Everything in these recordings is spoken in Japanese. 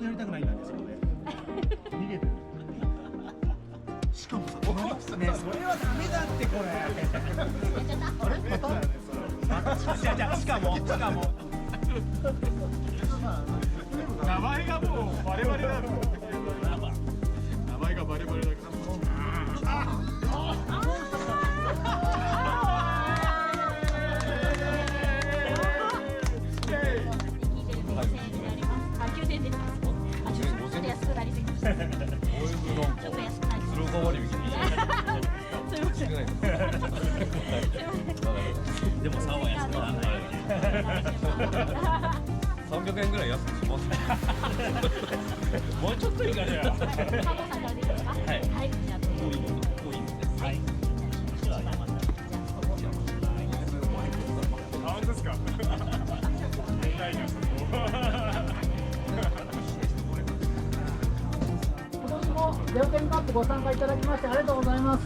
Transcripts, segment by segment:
やりたくないんだね、そこで。逃げてる。しかもさ、ね、それはダメだってこれ。あれ？また？じゃあしかも。名前がもうバレバレだろ。名前がバレバレだから。でも3は安くならない。300円ぐらい安くします。もうちょっといいかね。はい。はい。じゃあこういうのです。はい。本当ですか。今年もゼロテンカップご参加いただきましてありがとうございます。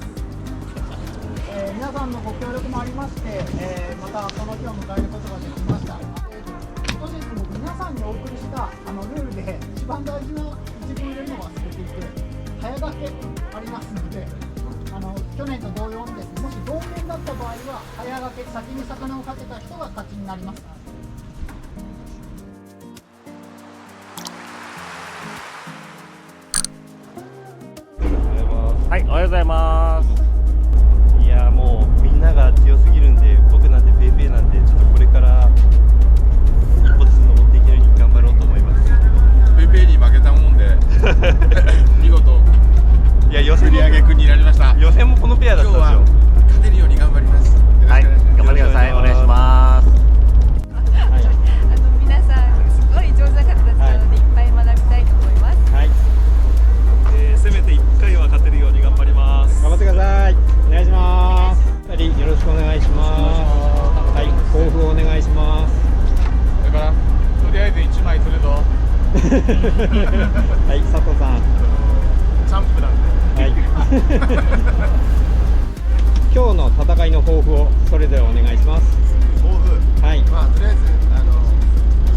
皆さんのご協力もありまして、またこの日を迎えることができました。本日も皆さんにお送りしたルールで一番大事な一文入れるのを忘れていて、早掛けありますので、去年と同様にですね、もし同点だった場合は早掛け先に魚をかけた人が勝ちになります。はい、おはようございます。いやもうみんなが強すぎるんで、僕なんてペイペイなんで、ちょっとこれから一歩ずつ登っていけるように頑張ろうと思います。ペイペイに負けたもんで見事いや予選売上君になりました。予選もこのペアだったんですよ。今日は勝てるように頑張ります。はい、頑張ってください。お願いします。皆さんすごい上手な方たちなので、いっぱい学びたいと思います。はい。せめて1回は勝てるように頑張ります。頑張ってください。お願いします。2人よろしくお願いします。はい、抱負をお願いします。だからとりあえず1枚取れどはい、佐藤さん。チャンプなんで、はい。今日の戦いの抱負をそれぞれお願いします。抱負、はい。まあとりあえず自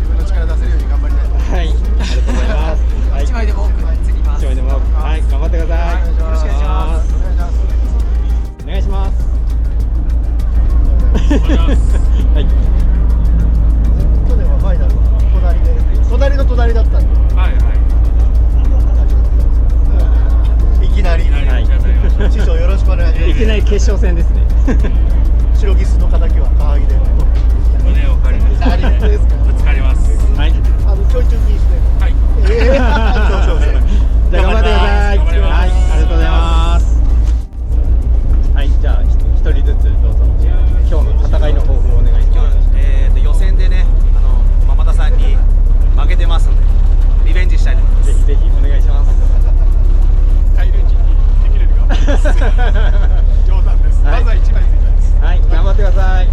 分の力出せるように頑張りたいと思います。はい、ありがとうございます。はい、1枚でも多く釣ります。一枚でも多く、はい、頑張ってください。よろしくお願いします。お願いします。はい。去年はファイナルは隣の隣だったんで、いきなり、師匠よろしくお願いします。いきなり決勝戦ですね。白ギスの敵は川木で。胸を借りてありがとうですか。ぶつかります。はい。ちょいちょい禁止で。はい。そう。じゃあ頑張ってください。はい、ありがとうございます。はい、じゃあ一人ずつどうぞ。今日の戦いの抱負をお願いします。予選でね、マ田さんに負けてますので、リベンジしたいと思います。ぜひぜひお願いします。大連時にできるように頑張ります。冗談です。はいまずは1枚ついたです。はい、頑張ってください。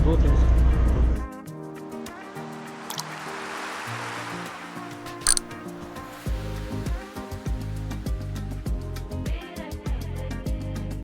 どうですか？